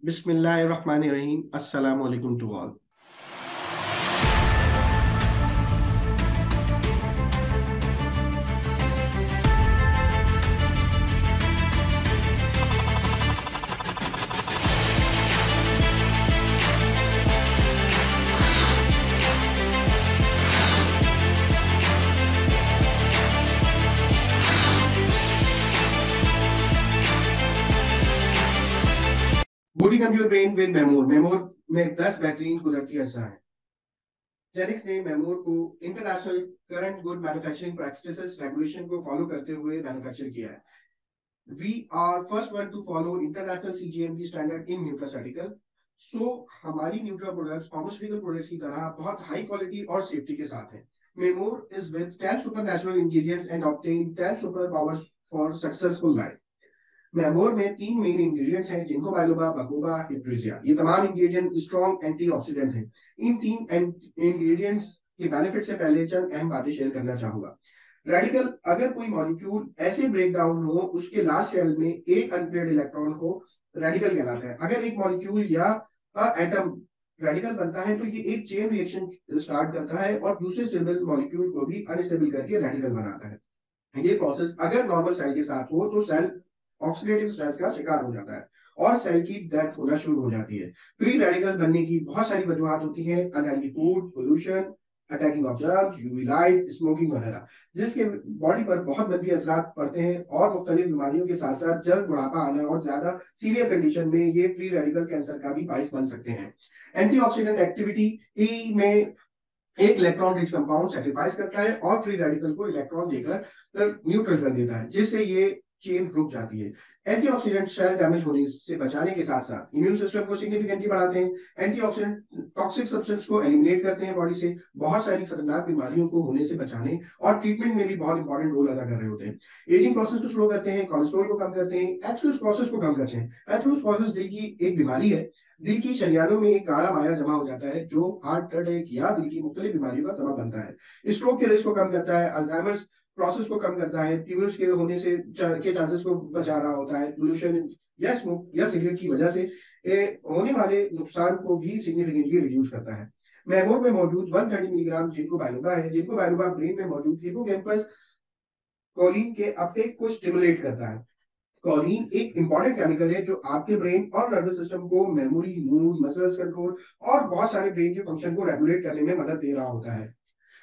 बिस्मिल्लाहिर्रहमानिर्रहीम। अस्सलाम वालेकुम to all. Booting up your brain with memor. Memor में 10 बेहतरीन कुदरती अज्जा हैं। जेनिक्स ने मेमोर को international current good manufacturing practices regulation को फॉलो करते हुए मैन्युफैक्चर किया है। We are first one to follow international CGMP standard in nutraceutical. So हमारी न्यूट्रा प्रोडक्ट्स फार्मास्यूटिकल प्रोडक्ट्स की तरह बहुत हाई क्वालिटी और सेफ्टी के साथ हैं। Memor is with 10 super natural ingredients and obtain 10 super powers for successful life. मैंगोर में 3 मेन इंग्रेडिएंट्स हैं, जिंको बाइलोबा, बकोबा, हिप्रिजिया। ये तमाम इंग्रेडिएंट स्ट्रॉन्ग एंटीऑक्सीडेंट हैं। इन 3 इंग्रेडिएंट्स के बेनिफिट से पहले चंद अहम बातें शेयर करना चाहूंगा। रेडिकल, अगर कोई मॉलिक्यूल ऐसे ब्रेक डाउन हो उसके लास्ट शेल में एक अनपेयर्ड इलेक्ट्रॉन हो, रेडिकल कहलाता है। अगर एक मॉलिक्यूल या एटम रेडिकल बनता है तो ये एक चेन रिएक्शन स्टार्ट करता है और दूसरे स्टेबल मॉलिक्यूल को भी अनस्टेबल करके रेडिकल बनाता है। ये प्रोसेस अगर नॉर्मल सेल के साथ हो तो सेल ऑक्सीडेटिव स्ट्रेस का शिकार हो जाता है और सेल की डेथ होना शुरू हो जाती है। फ्री रेडिकल बनने की बहुत सारी वजूहत होती हैं, unhealthy food, pollution, attacking of germs, UV light, smoking वगैरह, जिसके बॉडी पर बहुत मंफी असरात पड़ते हैं और मुख्तलिफ बीमारियों के साथ साथ जल्द बुढ़ापा आना और ज्यादा सीवियर कंडीशन में ये फ्री रेडिकल कैंसर का भी बाइस बन सकते हैं। एंटीऑक्सीडेंट एक्टिविटी में एक इलेक्ट्रॉन रिच कंपाउंड सेक्रीफाइस करता है और फ्री रेडिकल को इलेक्ट्रॉन देकर न्यूट्रल कर देता है, जिससे ये चेन रुक जाती है। एंटीऑक्सीडेंट सेल डैमेज होने से बचाने के साथ साथ इम्यून सिस्टम को सिग्निफिकेंटली बढ़ाते हैं। एंटीऑक्सीडेंट टॉक्सिक सब्सटेंस को एलिमिनेट करते हैं बॉडी से, बहुत सारी खतरनाक बीमारियों को होने से बचाने और ट्रीटमेंट में भी बहुत इंपॉर्टेंट रोल अदा कर रहे होते हैं। एजिंग प्रोसेस को स्लो करते हैं, कोलेस्ट्रॉल को कम करते हैं, एथेरोस्क्लेरोसिस को कम करते हैं। एथेरोस्क्लेरोसिस दिल की एक बीमारी है। दिल की शरियानों में एक गाढ़ा माया जमा हो जाता है जो हार्ट अटैक या दिल की मुख्तलिफ बीमारियों का सबब बनता है। स्ट्रोक के रिस्क को कम करता है, अल्जाइमर्स प्रोसेस को कम करता है, ट्यूमर्स के होने से के चांसेस को बचा रहा होता है। पोल्यूशन या स्मोक या सिगरेट की वजह से होने वाले नुकसान को भी सिग्निफिकेंटली रिड्यूस करता है। मैंगोर में मौजूद 130 मिलीग्राम जिनको बाइलोबा है। जिनको बाइलोबा ब्रेन में मौजूद हिपोकैम्पस कोलिन के अपटेक को स्टिमुलेट करता है। कोलिन एक इंपॉर्टेंट केमिकल है जो आपके ब्रेन और नर्वस सिस्टम को मेमोरी, मूड, मसल्स कंट्रोल और बहुत सारे ब्रेन के फंक्शन को रेगुलेट करने में मदद दे रहा होता है।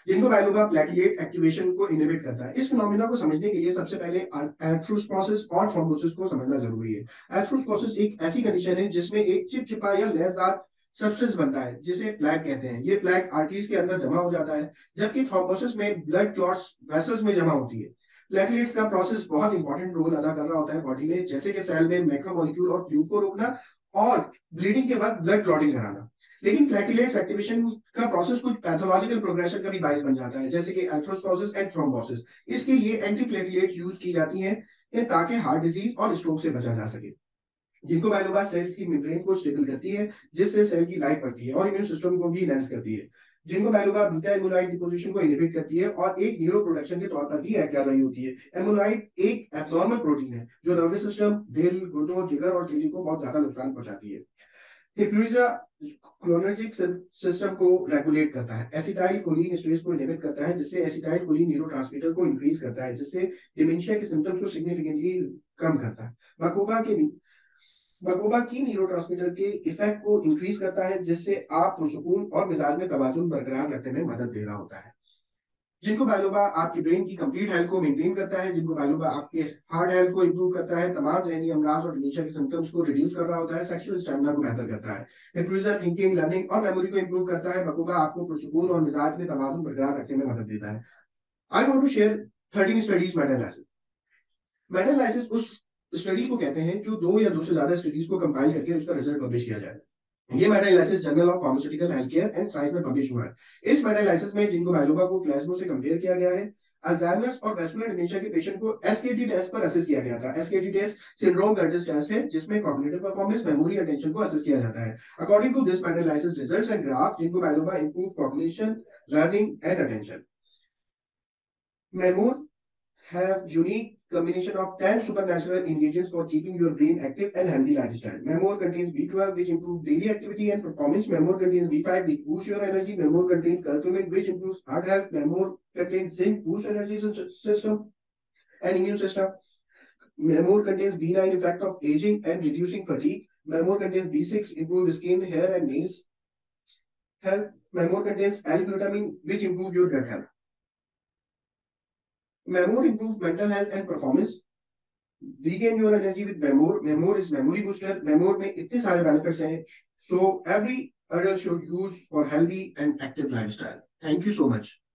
जिनको बाइलोबा प्लेटलेट एक्टिवेशन को इनहिबिट करता है। इस फिनोमेना को समझने के लिए सबसे पहले एथेरोस्क्लेरोसिस और थ्रोम्बोसिस को समझना जरूरी है। एथेरोस्क्लेरोसिस एक ऐसी कंडीशन है जिसमें एक चिपचिपा या लैसदार सब्सटेंस बनता है जिसे प्लैक कहते हैं। ये प्लैक आर्टरीज के अंदर जमा हो जाता है, जबकि थ्रोम्बोसिस में ब्लड क्लॉट्स वेसल्स में जमा होती है। प्लेटलेट्स का प्रोसेस बहुत इंपॉर्टेंट रोल अदा कर रहा होता है बॉडी में, जैसे कि सेल में मैक्रोमोलिक्यूल और फ्लूइड को रोकना और ब्लीडिंग के वक्त ब्लड क्लॉटिंग कराना। लेकिन प्लेटलेट्स एक्टिवेशन का प्रोसेस कुछ पैथोलॉजिकल प्रोग्रेशन का भी बायस बन जाता है, जैसे कि एथेरोस्क्लेरोसिस एंड थ्रोम्बोसिस। इसके लिए एंटी प्लेटलेट यूज की जाती हैं ताकि हार्ट डिजीज और स्ट्रोक से बचा जा सके। जिनको बाइलोबा सेल्स की मेम्ब्रेन को स्टेबल करती है, जिससे सेल की लाइफ बढ़ती है और इम्यून सिस्टम को भी एनहांस करती है। जिनको बाइलोबा बीटा एमुलाइड डिपोजिशन को इनहिबिट करती है और एक न्यूरो प्रोडक्शन के तौर पर भी एक्ट कर रही होती है। एमुलाइड एक एब्नॉर्मल प्रोटीन है जो नर्वस सिस्टम, दिल, गुर्दों, जिगर और किडनी को बहुत ज्यादा नुकसान पहुंचाती है। हिप्रिजिया क्लोनर्जिक सिस्टम को रेगुलेट करता है। एसिटाइल कोलिन स्ट्रेस को इनहिबिट करता है, जिससे एसिटाइल कोलिन न्यूरोट्रांसमीटर को इंक्रीज करता है, जिससे डिमेंशिया के सिम्टम्स को सिग्निफिकेंटली कम करता है। बकोबा के बकोबा की न्यूरोट्रांसमीटर के इफेक्ट को इंक्रीज करता है, जिससे आप पुरसुकून और मिजाज में तवाजुन बरकरार रखने में मदद दे रहा होता है। जिनको बाइलोबा आपकी ब्रेन की कंप्लीट हेल्थ को मेंटेन करता है। जिनको बाइलोबा आपके हार्ट हेल्थ को इंप्रूव करता है, तमाम जहनी अमराज और डिमेंशिया के सिम्टम्स को रिड्यूस कर रहा होता है, सेक्सुअल स्टैमिना को बेहतर करता है, हिप्नोटिज्म, थिंकिंग, लर्निंग और मेमोरी को इंप्रूव करता है। बकोबा आपको पुरसुकून और मिजाज में तवाजुन बरकरार रखने में मदद देता है। I want to share 13 studies meta analysis. Meta analysis उस स्टडी को कहते हैं जो 2 या 2 से ज्यादा स्टडीज को कंपाइल करके उसका रिजल्ट पब्लिश किया जाए। ये Meta analysis journal of pharmaceutical health care and science में पब्लिश हुआ है। इस मेटा एनालिसिस में जिनको बाइलोबा को प्लाज्मो से कंपेयर किया गया है। अल्जाइमर्स और वेस्कुलर डिमेंशिया के पेशेंट को एसकेटी टेस्ट पर असेस किया गया था। एसकेटी टेस्ट सिंड्रोम कर्टिस टेस्ट है जिसमें कॉग्निटिव परफॉर्मेंस, मेमोरी, अटेंशन को असेस किया जाता है। According to this meta analysis results and graph, ginkgo biloba improve cognition, learning and attention. Memor have unique combination of 10 supernatural ingredients for keeping your brain active and healthy lifestyle. Memor contains B12, which improves daily activity and performance. Memor contains B5, which boosts your energy. Memor contains curcumin, which improves heart health. Memor contains zinc, boosts energy system and immune system. Memor contains B9, effect of aging and reducing fatigue. Memor contains B6, improves skin, hair, and nails health. Memor contains L-glutamine, which improves your gut health. Memor improves mental health and performance. Regain your energy with Memor. Memor is memory booster. Memor में इतने सारे benefits हैं. So every adult should use for healthy and active lifestyle. Thank you so much.